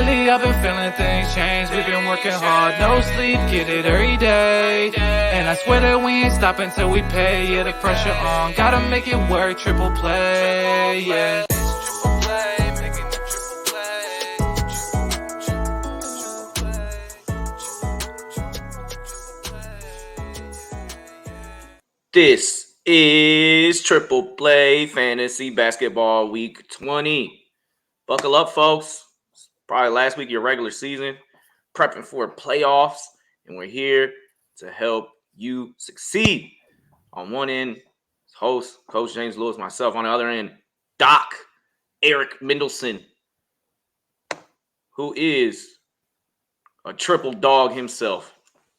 Lately I've been feeling things change. We've been working hard, no sleep, get it every day. And I swear that we ain't stopping till we pay. Yeah, the pressure on, gotta make it work. Triple play, yeah. This is Triple Play Fantasy Basketball Week 20. Buckle up, folks. It's probably last week of your regular season, prepping for playoffs, and we're here to help you succeed. On one end, host, Coach James Lewis, myself. On the other end, Doc Eric Mendelson, who is a triple dog himself.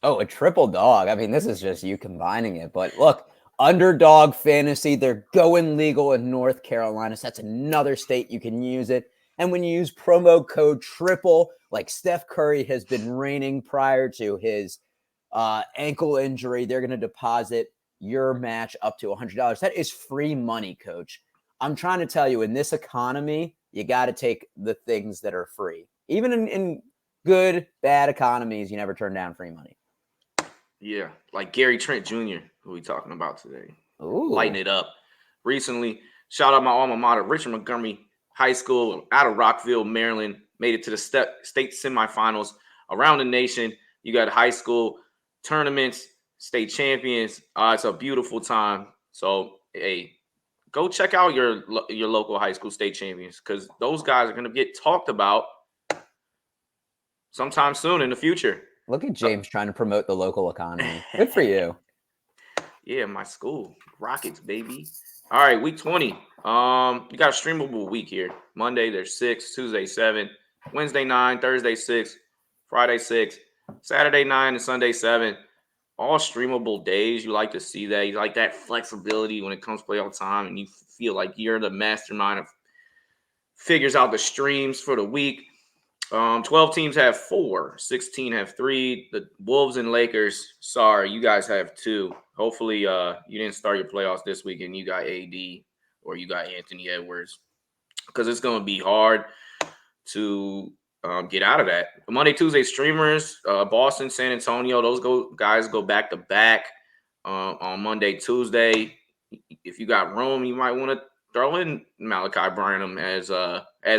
Oh, a triple dog. I mean, this is just you combining it. But look, Underdog Fantasy, they're going legal in North Carolina. So that's another state you can use it. And when you use promo code TRIPLE, like Steph Curry has been reigning prior to his ankle injury, they're going to deposit your match up to $100. That is free money, Coach. I'm trying to tell you, in this economy, you got to take the things that are free. Even in good, bad economies, you never turn down free money. Yeah, like Gary Trent Jr., who we talking about today. Ooh. Lighting it up. Recently, shout out my alma mater, Richard Montgomery High School out of Rockville, Maryland. Made it to the state semifinals around the nation. You got high school tournaments, state champions. It's a beautiful time. So, hey, go check out your local high school state champions because those guys are going to get talked about sometime soon in the future. Look at James trying to promote the local economy. Good for you. Yeah, my school. Rockets, baby. All right, week 20. You got a streamable week here. Monday, there's 6. Tuesday, 7. Wednesday, 9. Thursday, 6. Friday, 6. Saturday, 9. And Sunday, 7. All streamable days. You like to see that. You like that flexibility when it comes to playoff time, and you feel like you're the mastermind of figures out the streams for the week. 12 teams have 4, 16 have 3. The Wolves and Lakers, sorry, you guys have 2. Hopefully, you didn't start your playoffs this week and you got AD or you got Anthony Edwards because it's going to be hard to get out of that. Monday, Tuesday streamers, Boston, San Antonio, those guys go back to back on Monday, Tuesday. If you got room, you might want to throw in Malaki Branham as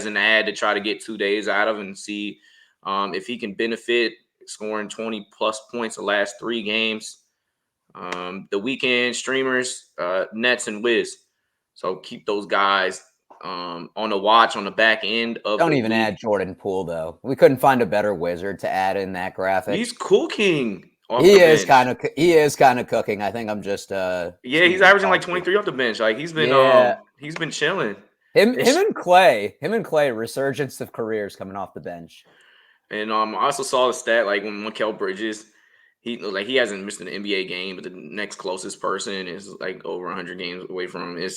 an ad to try to get 2 days out of and see if he can benefit scoring 20-plus points the last 3 games. The weekend streamers, Nets and Wiz. So keep those guys on the watch on the back end of Don't even add Jordan Poole, though. We couldn't find a better wizard to add in that graphic. He's cooking. He is kind of cooking. I think I'm just he's averaging like 23 off the bench. Like he's been chilling. Him and Clay, resurgence of careers coming off the bench. And I also saw the stat like when Mikal Bridges, he hasn't missed an NBA game, but the next closest person is like over 100 games away from him.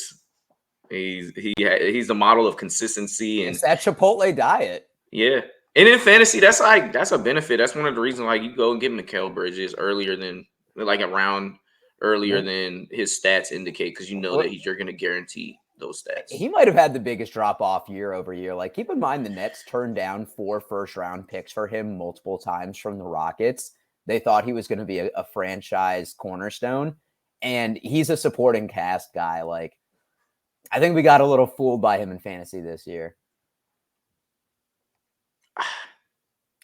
He's the model of consistency, and it's that Chipotle diet. Yeah. And in fantasy, that's a benefit. That's one of the reasons like you go and get Mikal Bridges earlier than his stats indicate because you know that you're going to guarantee those stats. He might have had the biggest drop off year over year. Like keep in mind the Nets turned down 4 first-round picks for him multiple times from the Rockets. They thought he was going to be a franchise cornerstone, and he's a supporting cast guy. Like I think we got a little fooled by him in fantasy this year.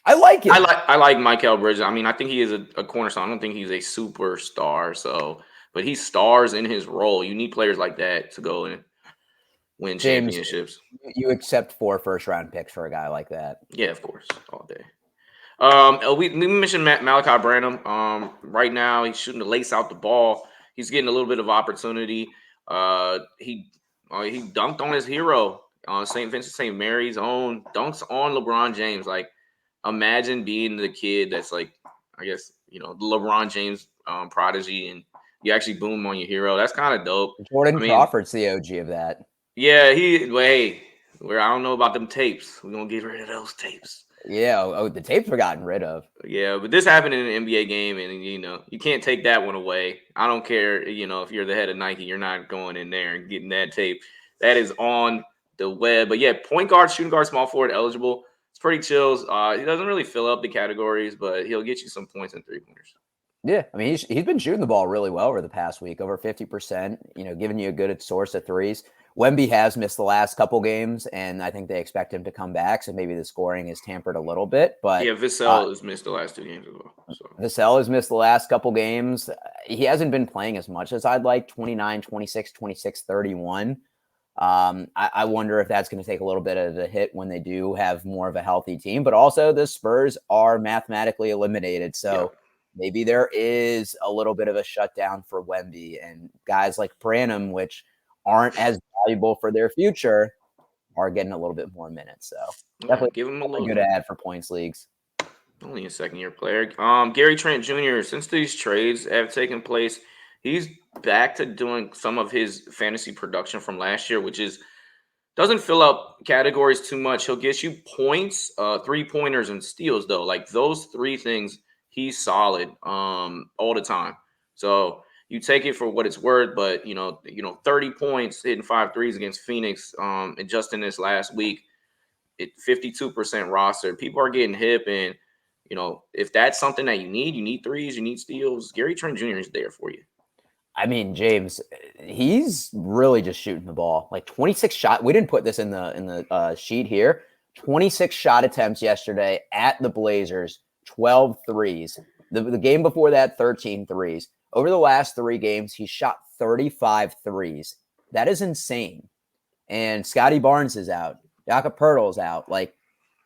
I like it. I like Mikal Bridges. I mean, I think he is a cornerstone. I don't think he's a superstar. But he stars in his role. You need players like that to go and win championships. You accept 4 first-round picks for a guy like that? Yeah, of course, all day. We mentioned Malaki Branham. Right now, he's shooting the lace out the ball. He's getting a little bit of opportunity. He dunked on his hero. St. Vincent St. Mary's own dunks on LeBron James. Like, imagine being the kid that's like, I guess, the LeBron James prodigy, and you actually boom on your hero. That's kind of dope. Jordan Crawford's the OG of that. Yeah, I don't know about them tapes. We're going to get rid of those tapes. Yeah, the tapes were gotten rid of. Yeah, but this happened in an NBA game, and, you can't take that one away. I don't care, if you're the head of Nike, you're not going in there and getting that tape. That is on the web. But, yeah, point guard, shooting guard, small forward eligible. It's pretty chills. He doesn't really fill up the categories, but he'll get you some points and 3-pointers. Yeah, I mean, he's been shooting the ball really well over the past week, over 50%, giving you a good source of threes. Wemby has missed the last couple games, and I think they expect him to come back, so maybe the scoring is tampered a little bit. But yeah, Vassell has missed the last 2 games as well. So. Vassell has missed the last couple games. He hasn't been playing as much as I'd like, 29, 26, 26, 31. I wonder if that's going to take a little bit of a hit when they do have more of a healthy team. But also the Spurs are mathematically eliminated, so maybe there is a little bit of a shutdown for Wemby, and guys like Branham, which aren't as valuable for their future, are getting a little bit more minutes. So definitely give him a little good ad for points leagues. Only a second-year player. Gary Trent Jr., since these trades have taken place, he's back to doing some of his fantasy production from last year, which doesn't fill up categories too much. He'll get you points, 3-pointers, and steals, though. Like those 3 things, he's solid all the time. So you take it for what it's worth, but 30 points, hitting 5 threes against Phoenix, and just in this last week, 52% roster. People are getting hip, and if that's something that you need threes, you need steals. Gary Trent Jr. is there for you. I mean, James, he's really just shooting the ball. Like 26 shot. We didn't put this in the sheet here. 26 shot attempts yesterday at the Blazers, 12 threes. The game before that, 13 threes. Over the last 3 games, he shot 35 threes. That is insane. And Scotty Barnes is out. Jakob Poeltl's out. Like,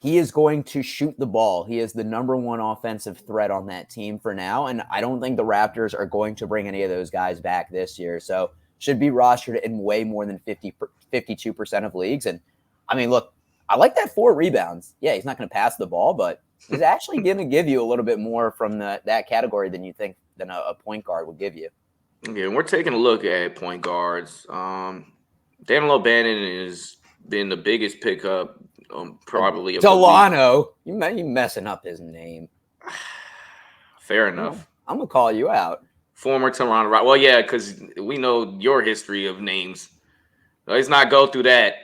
he is going to shoot the ball. He is the number 1 offensive threat on that team for now. And I don't think the Raptors are going to bring any of those guys back this year. So should be rostered in way more than 52% of leagues. And I mean, look, I like that 4 rebounds. Yeah, he's not going to pass the ball, but he's actually going to give you a little bit more from that category than you think than a point guard would give you. Okay, we're taking a look at point guards. Danalo Banton has been the biggest pickup. Probably Delano. You messing up his name. Fair enough. I'm gonna call you out. Former Toronto. Well, yeah, because we know your history of names. Let's not go through that.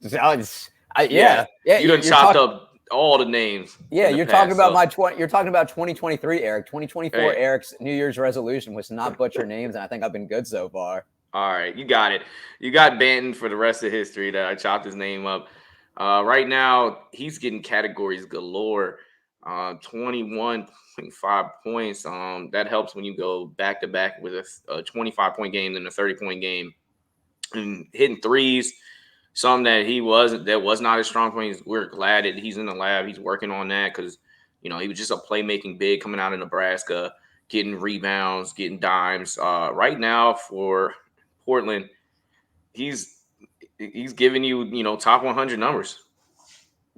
Yeah. You done chopped up all the names. Yeah, you're talking about You're talking about 2023, Eric. 2024, hey. Eric's New Year's resolution was to not butcher names, and I think I've been good so far. All right, you got it. You got Banton for the rest of history that I chopped his name up. Right now, he's getting categories galore. 21.5 points. That helps when you go back-to-back with a 25-point game and a 30-point game. And hitting threes, something that was not his strong point. We're glad that he's in the lab. He's working on that because, he was just a playmaking big coming out of Nebraska, getting rebounds, getting dimes. Right now for Portland, he's giving you, top 100 numbers.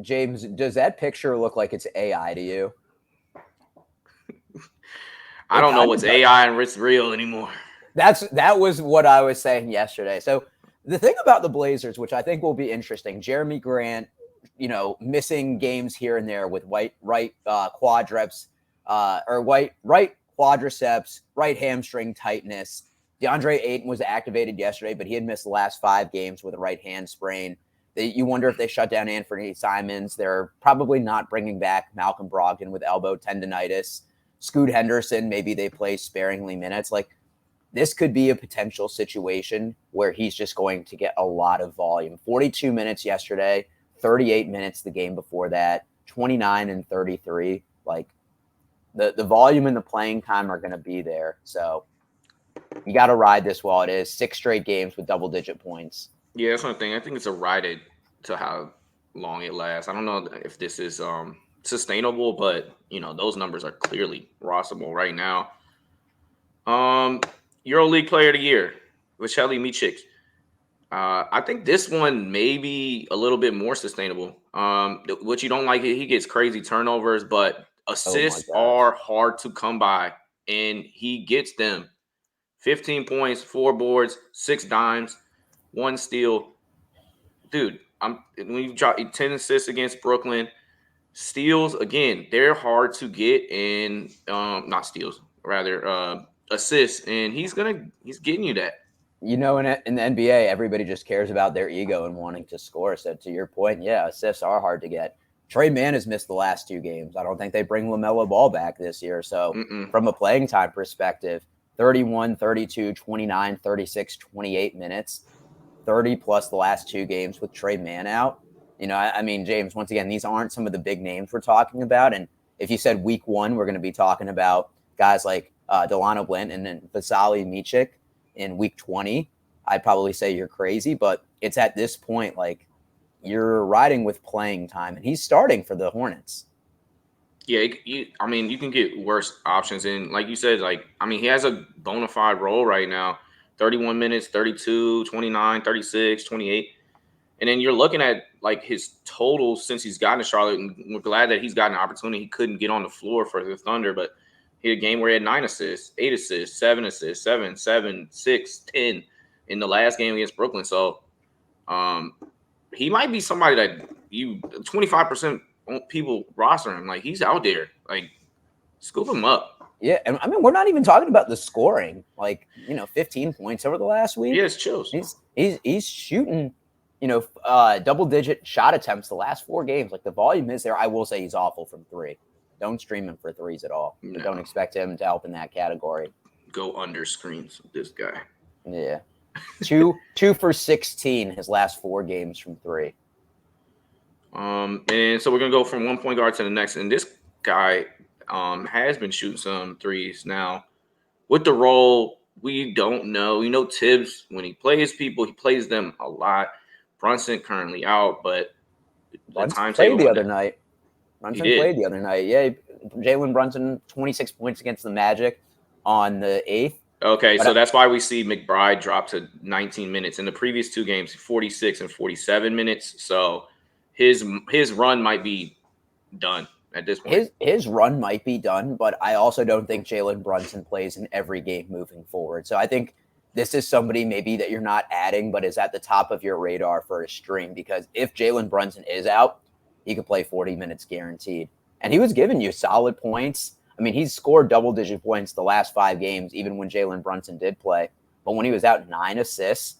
James, does that picture look like it's AI to you? I don't know what's AI and what's real anymore. That was what I was saying yesterday. So the thing about the Blazers, which I think will be interesting, Jeremy Grant, missing games here and there with right quadriceps, right hamstring tightness. DeAndre Ayton was activated yesterday, but he had missed the last 5 games with a right hand sprain. You wonder if they shut down Anthony Simons. They're probably not bringing back Malcolm Brogdon with elbow tendonitis. Scoot Henderson, maybe they play sparingly minutes. Like, this could be a potential situation where he's just going to get a lot of volume. 42 minutes yesterday, 38 minutes the game before that, 29 and 33. Like, the volume and the playing time are going to be there. So you got to ride this while it is. 6 straight games with double-digit points. Yeah, that's one thing. I think it's a ride it to how long it lasts. I don't know if this is sustainable, but those numbers are clearly rosterable right now. EuroLeague Player of the Year, Vasilije Micic. I think this one may be a little bit more sustainable. What you don't like, he gets crazy turnovers, but assists are hard to come by, and he gets them. 15 points, 4 boards, 6 dimes, 1 steal. Dude, when you drop 10 assists against Brooklyn, steals, again, they're hard to get, and not steals, rather assists, and he's getting you that. In the NBA, everybody just cares about their ego and wanting to score. So to your point, yeah, assists are hard to get. Trey Mann has missed the last 2 games. I don't think they bring LaMelo Ball back this year. So from a playing time perspective, 31, 32, 29, 36, 28 minutes, 30 plus the last 2 games with Trey Mann out. I mean, James, once again, these aren't some of the big names we're talking about. And if you said week 1, we're going to be talking about guys like Danalo Banton and Vasilije Micic in week 20, I'd probably say you're crazy. But it's at this point, like, you're riding with playing time, and he's starting for the Hornets. Yeah, I mean, you can get worse options. And like you said, he has a bona fide role right now. 31 minutes, 32, 29, 36, 28. And then you're looking at, like, his totals since he's gotten to Charlotte. And we're glad that he's gotten an opportunity. He couldn't get on the floor for the Thunder, but he had a game where he had 9 assists, 8 assists, 7 assists, 7, 6, 10 in the last game against Brooklyn. So he might be somebody that 25% people roster him. Like, he's out there. Like, scoop him up. Yeah, and I mean, we're not even talking about the scoring. Like, 15 points over the last week. Yeah, it's chills. He's shooting, double-digit shot attempts the last 4 games. Like, the volume is there. I will say he's awful from 3. Don't stream him for 3s at all. No. Don't expect him to help in that category. Go under screens with this guy. Yeah. 2 for 16 his last 4 games from 3. And so we're gonna go from one point guard to the next. And this guy has been shooting some 3s now. With the role, we don't know. Tibbs, when he plays people, he plays them a lot. Brunson currently out, but Brunson played the other night. Brunson played the other night. Yeah, Jalen Brunson, 26 points against the Magic on the 8th. Okay, so that's why we see McBride drop to 19 minutes. In the previous 2 games, 46 and 47 minutes. So his run might be done at this point. His run might be done, but I also don't think Jalen Brunson plays in every game moving forward. So I think this is somebody maybe that you're not adding, but is at the top of your radar for a stream, because if Jalen Brunson is out, he could play 40 minutes guaranteed. And he was giving you solid points. I mean, he's scored double-digit points the last 5 games, even when Jalen Brunson did play. But when he was out, 9 assists.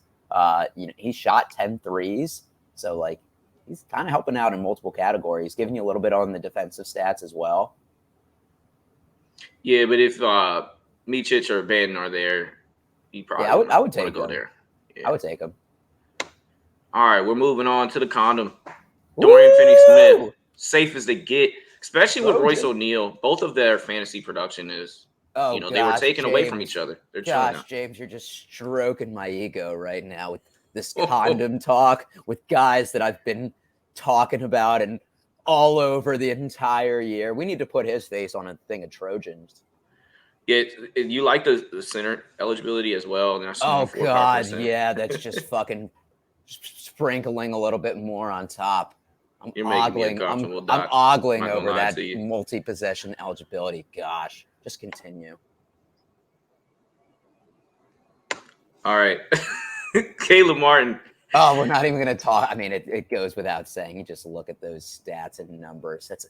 He shot 10 threes. So, like, he's kind of helping out in multiple categories, giving you a little bit on the defensive stats as well. Yeah, but if Micic or Banton are there, he probably I would take go him. there. Yeah. I would take him. All right, we're moving on to the condom. Dorian Finney-Smith, safe as they get, especially with Royce O'Neal. Both of their fantasy production is, they were taken away from each other. They're chilling now. James, you're just stroking my ego right now with this condom talk with guys that I've been talking about and all over the entire year. We need to put his face on a thing of Trojans. Yeah, you like the center eligibility as well. And God, yeah, that's just fucking sprinkling a little bit more on top. I'm ogling over that multi-possession eligibility. Gosh, just continue. All right. Caleb Martin. Oh, we're not even going to talk. I mean, it goes without saying. You just look at those stats and numbers. That's,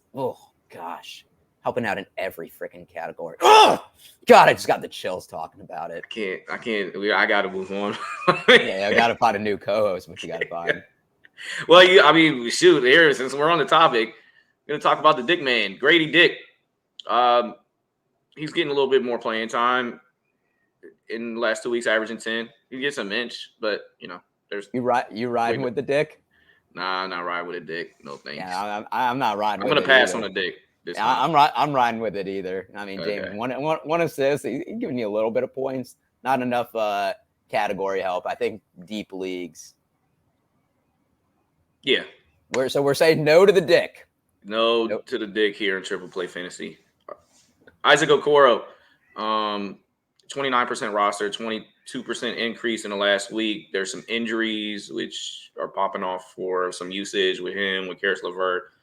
gosh, helping out in every freaking category. Oh, God, I just got the chills talking about it. I can't. I got to move on. Yeah, I got to find a new co-host, but you got to find. Well, shoot, here, since we're on the topic, we're going to talk about the Dick man, Gradey Dick. He's getting a little bit more playing time in the last 2 weeks, averaging 10. He gets some inch, but, there's... You riding with the Dick? Nah, I'm not riding with a Dick. No thanks. Yeah, I'm not riding with it. I'm going to pass on a Dick. I'm riding with it either. I mean, okay. James, one assist, he's giving you a little bit of points. Not enough category help. I think deep leagues. Yeah. We're saying no to the Dick. No to the Dick here in Triple Play Fantasy. Isaac Okoro, 29% roster, 22% increase in the last week. There's some injuries which are popping off for some usage with him, with Karis LeVert.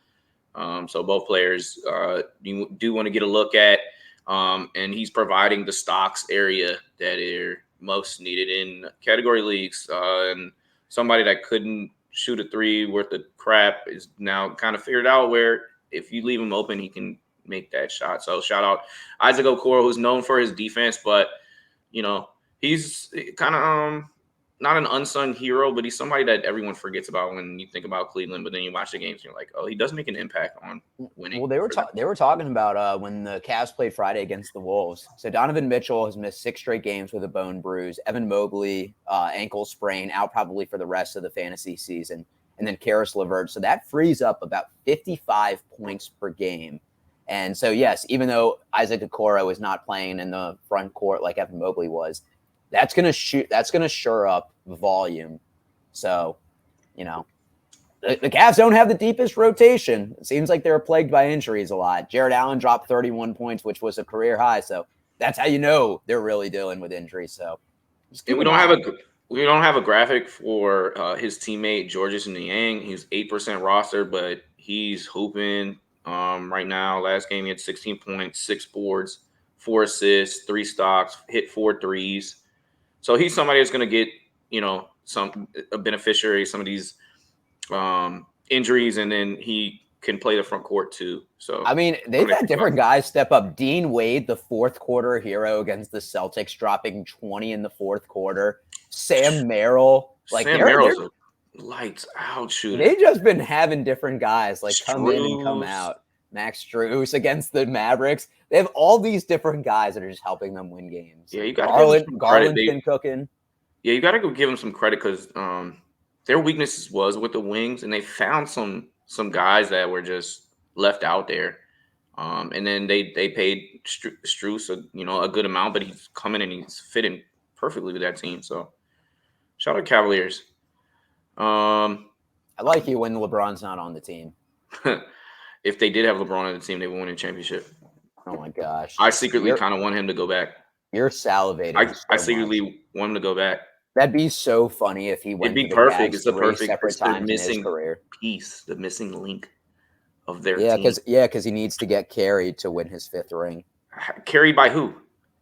So both players you do want to get a look at. And he's providing the stocks area that are most needed in category leagues. And somebody that couldn't shoot a 3 worth of crap is now kind of figured out where if you leave him open, he can make that shot. So shout out Isaac Okoro, who's known for his defense, but he's kind of not an unsung hero, but he's somebody that everyone forgets about when you think about Cleveland. But then you watch the games, and you're like, oh, he does make an impact on winning. Well, they were talking about when the Cavs played Friday against the Wolves. So Donovan Mitchell has missed 6 straight games with a bone bruise. Evan Mobley, ankle sprain, out probably for the rest of the fantasy season. And then Karis LeVert. So that frees up about 55 points per game. And so, yes, even though Isaac Okoro is not playing in the front court like Evan Mobley was, that's going to shore up volume. So, the Cavs don't have the deepest rotation. It seems like they're plagued by injuries a lot. Jared Allen dropped 31 points, which was a career high. So that's how you know they're really dealing with injuries. So and we don't have a graphic for his teammate Georges Niang. He's 8% roster, but he's hooping right now. Last game he had 16 points, 6 boards, 4 assists, 3 stocks, hit 4 threes. So he's somebody that's going to get a beneficiary of some of these injuries, and then he can play the front court too. So I mean, they've had different guys step up. Dean Wade, the fourth quarter hero against the Celtics, dropping 20 in the fourth quarter. Sam Merrill, Merrill's a lights out shooter. They've just been having different guys come in and come out. Max Strus against the Mavericks. They have all these different guys that are just helping them win games. Yeah, you got Garland's been cooking. Yeah, you got to go give them some credit because their weaknesses was with the wings, and they found some guys that were just left out there. And then they paid Strus a good amount, but he's coming and he's fitting perfectly with that team. So shout out Cavaliers. I like you when LeBron's not on the team. If they did have LeBron on the team, they would win a championship. Oh my gosh! I secretly kind of want him to go back. You're salivating. I secretly want him to go back. That'd be so funny if he went. It'd be perfect. It's the missing career piece, the missing link of their team. Because he needs to get carried to win his 5th ring. Carried by who?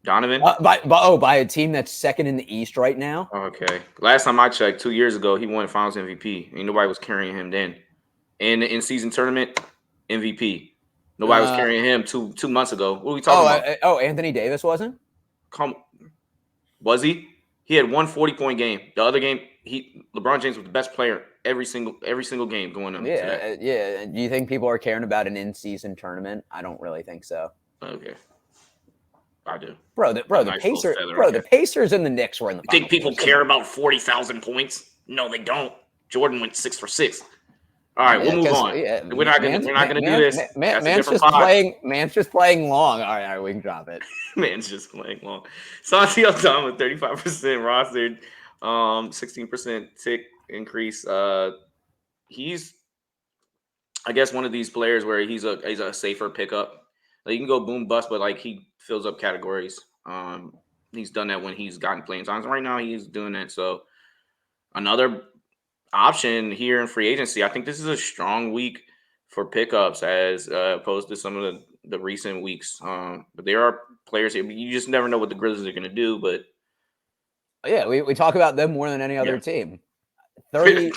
Donovan? By a team that's second in the East right now. Okay. Last time I checked, 2 years ago, he won Finals MVP. Ain't nobody was carrying him then. And the in-season tournament MVP. Nobody was carrying him 2 months ago. What are we talking about? Anthony Davis wasn't? Was he? He had one 40-point game. The other game, LeBron James was the best player every single game going on. Yeah. Do you think people are caring about an in-season tournament? I don't really think so. Okay. I do. The Pacers and the Knicks were in the finals. Think people care about 40,000 points? No, they don't. Jordan went 6 for 6. All right, we'll move on. Yeah, we're not gonna do this. Man's just playing long. All right, we can drop it. Man's just playing long. Santi Aldama, 35% rostered, 16% tick increase. He's, I guess, one of these players where he's a safer pickup. Like, you can go boom bust, but he fills up categories. He's done that when he's gotten playing times. Right now, he's doing that. So another option here in free agency. I think this is a strong week for pickups as opposed to some of the recent weeks. But there are players here. You just never know what the Grizzlies are going to do. But yeah, we talk about them more than any other team. 30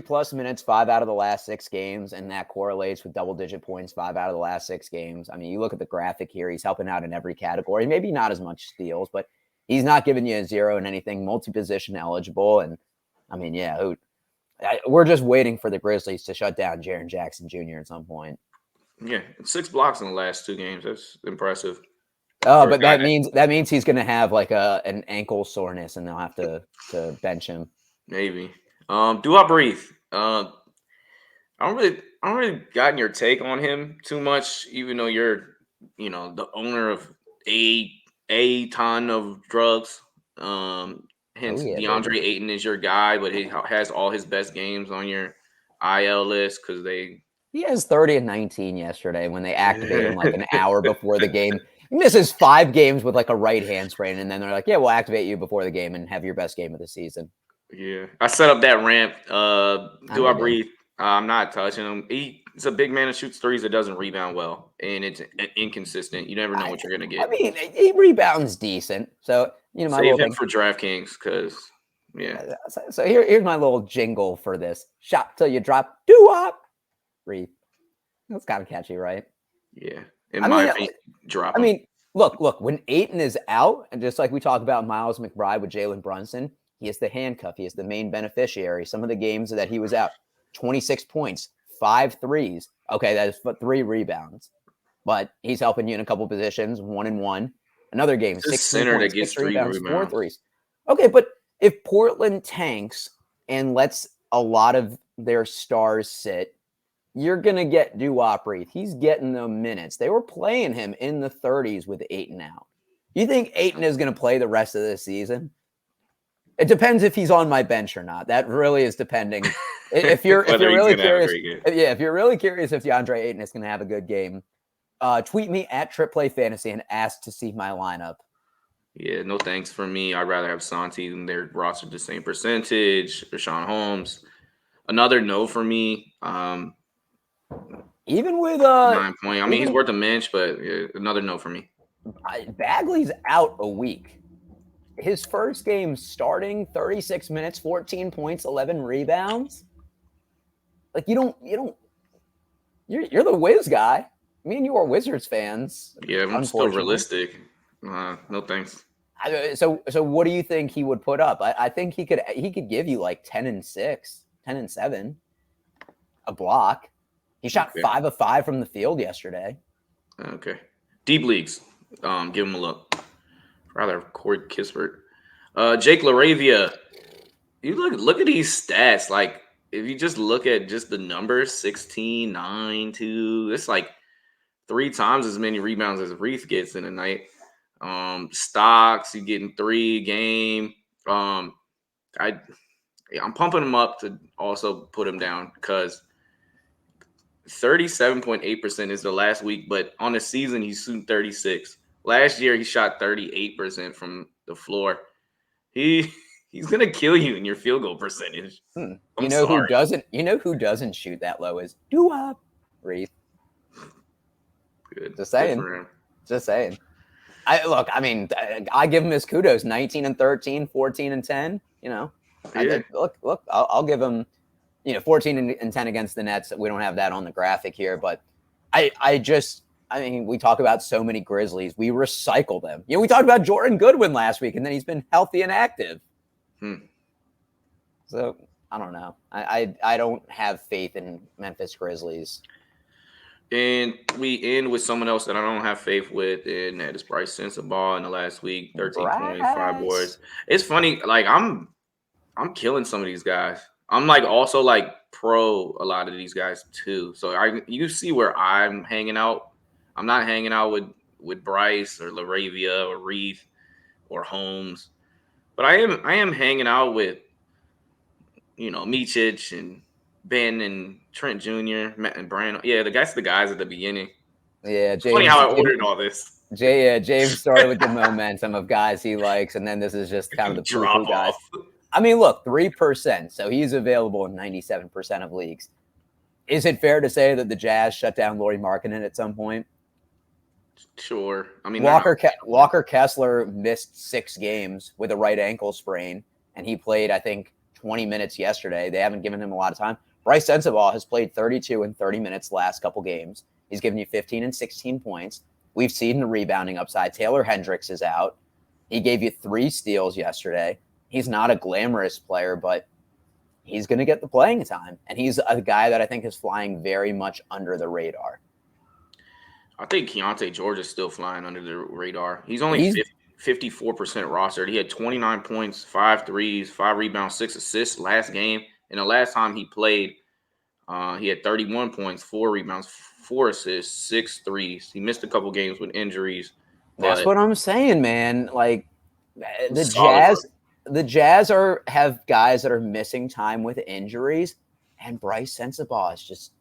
plus minutes, 5 out of the last 6 games, and that correlates with double-digit points, 5 out of the last 6 games. I mean, you look at the graphic here; he's helping out in every category. Maybe not as much steals, but he's not giving you a 0 in anything. Multi-position eligible, and I mean, we're just waiting for the Grizzlies to shut down Jaren Jackson Jr. at some point. Yeah, 6 blocks in the last 2 games. That's impressive. Oh, but that means he's going to have an ankle soreness, and they'll have to bench him. Maybe. Duop Reath. I don't really gotten your take on him too much, even though you're, the owner of a ton of drugs. Hence, DeAndre Ayton is your guy, but he has all his best games on your IL list because He has 30 and 19 yesterday when they activated him an hour before the game. He misses 5 games with a right hand sprain, and then they're like, "Yeah, we'll activate you before the game and have your best game of the season." Yeah, I set up that ramp. Duop Reath, I'm not touching him. He's a big man that shoots threes that doesn't rebound well, and it's inconsistent. You never know what you're gonna get. I mean, he rebounds decent, so save him for DraftKings because So here's my little jingle for this: shot till you drop, Duop Reath. That's kind of catchy, right? Yeah, in my opinion, drop. I mean, Look, when Ayton is out, and just like we talk about Miles McBride with Jalen Brunson, he is the handcuff. He is the main beneficiary. Some of the games that he was out, 26 points, 5 threes. Okay, that is 3 rebounds. But he's helping you in a couple positions, 1 and 1. Another game, It's a 16 center points, that gets 6 3 rebounds, 4 rebounds. threes. Okay, but if Portland tanks and lets a lot of their stars sit, you're going to get Duop Reath. He's getting the minutes. They were playing him in the 30s with Ayton out. You think Ayton is going to play the rest of this season? It depends if he's on my bench or not. That really is depending. If you're really curious, if you're really curious if DeAndre Ayton is going to have a good game, tweet me at TripPlayFantasy and ask to see my lineup. Yeah, no thanks for me. I'd rather have Santi than their roster the same percentage. Richaun Holmes, another no for me. Even with 9 point. I mean, he's worth a mention, but another no for me. Bagley's out a week. His first game starting, 36 minutes, 14 points, 11 rebounds. Like you're the Wiz guy. Me and you are Wizards fans. Yeah, I'm still realistic. No thanks. So what do you think he would put up? I think he could give you like 10 and 6, 10 and 7, a block. He shot 5 of 5 from the field yesterday. Okay. Deep leagues. Give him a look. Rather Corey Kispert. Jake LaRavia. You look at these stats. Like, if you just look at just the numbers, 16, 9, 2, it's like 3 times as many rebounds as Reath gets in a night. Stocks, he's getting 3 a game. I'm pumping him up to also put him down because 37.8% is the last week, but on the season he's shooting 36. Last year he shot 38% from the floor. He's gonna kill you in your field goal percentage. You know who doesn't shoot that low is Duop Reath. Good. Just saying. I give him his kudos. 19 and 13, 14 and 10. You know, yeah. I'll give him, 14 and 10 against the Nets. We don't have that on the graphic here, but we talk about so many Grizzlies. We recycle them. We talked about Jordan Goodwin last week, and then he's been healthy and active. So I don't know. I don't have faith in Memphis Grizzlies. And we end with someone else that I don't have faith with, and that is Brice Sensabaugh in the last week, 13 points, 5 boards. It's funny, like I'm killing some of these guys. I'm like also like pro a lot of these guys too. So you see where I'm hanging out. I'm not hanging out with Brice or LaRavia or Reath or Holmes, but I am hanging out with Micic and Ben and Trent Jr. and Brandon. Yeah, the guys at the beginning. Yeah, James, funny how I ordered all this. James started with the momentum of guys he likes, and then this is just kind of the drop guys. off. I mean, look, 3%. So he's available in 97% of leagues. Is it fair to say that the Jazz shut down Lauri Markkanen at some point? Sure. I mean, Walker Kessler missed 6 games with a right ankle sprain, and he played, I think, 20 minutes yesterday. They haven't given him a lot of time. Brice Sensabaugh has played 32 and 30 minutes last couple games. He's given you 15 and 16 points. We've seen the rebounding upside. Taylor Hendricks is out. He gave you 3 steals yesterday. He's not a glamorous player, but he's going to get the playing time. And he's a guy that I think is flying very much under the radar. I think Keontae George is still flying under the radar. He's only 54% rostered. He had 29 points, 5 threes, 5 rebounds, 6 assists last game. And the last time he played, he had 31 points, 4 rebounds, 4 assists, 6 threes. He missed a couple games with injuries. That's what I'm saying, man. Like the Jazz have guys that are missing time with injuries, and Brice Sensabaugh is just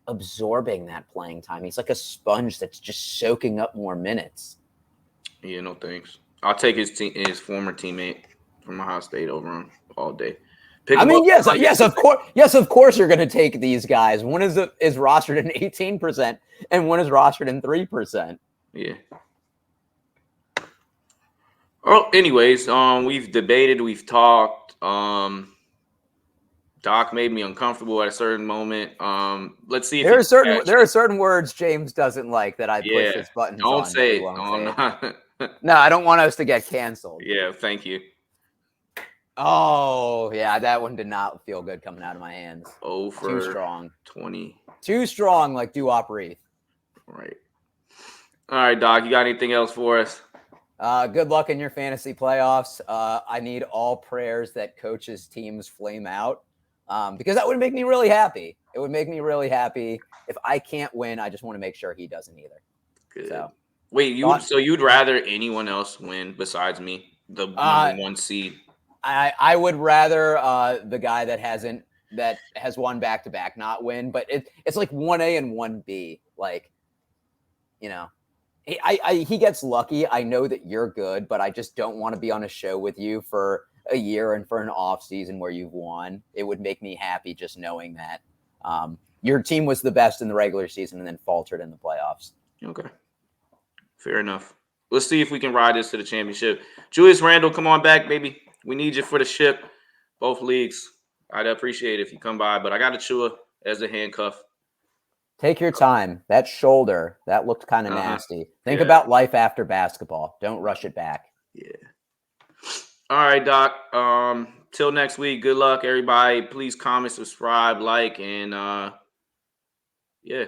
absorbing that playing time. He's like a sponge that's just soaking up more minutes. Yeah, no thanks. I'll take his former teammate from Ohio State over him all day. Yes, of course you're going to take these guys. One is rostered in 18%, and one is rostered in 3%. Yeah. Oh, anyways, we've debated, we've talked. The Doc made me uncomfortable at a certain moment. Let's see if There are certain words James doesn't like that I push his buttons don't on. say That he it. won't No, I'm say it. not. No, I don't want us to get canceled. Yeah, thank you. Oh, yeah, that one did not feel good coming out of my hands. Oh, for Too strong. 20. Too strong, like Duop Reath. Right. All right, Doc, you got anything else for us? Good luck in your fantasy playoffs. I need all prayers that coaches' teams flame out because that would make me really happy. It would make me really happy. If I can't win, I just want to make sure he doesn't either. Good. So, wait, so you'd rather anyone else win besides me, the number 1 seed? I would rather the guy that has won back-to-back not win, but it's like 1A and 1B. Like, you know, he gets lucky. I know that you're good, but I just don't want to be on a show with you for a year and for an off season where you've won. It would make me happy just knowing that your team was the best in the regular season and then faltered in the playoffs. Okay. Fair enough. Let's see if we can ride this to the championship. Julius Randle, come on back, baby. We need you for the ship. Both leagues. I'd appreciate it if you come by, but I got Achua as a handcuff. Take your time. That shoulder, that looked kind of nasty. Think about life after basketball. Don't rush it back. Yeah. All right, Doc. Till next week. Good luck, everybody. Please comment, subscribe, like, and yeah.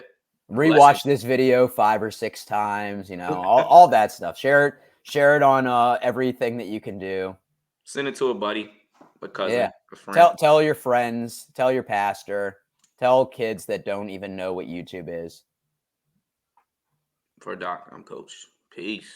Rewatch this video 5 or 6 times. You know, all that stuff. Share it on everything that you can do. Send it to a buddy, a cousin, a friend. Tell your friends. Tell your pastor. Tell kids that don't even know what YouTube is. For Doc, I'm Coach. Peace.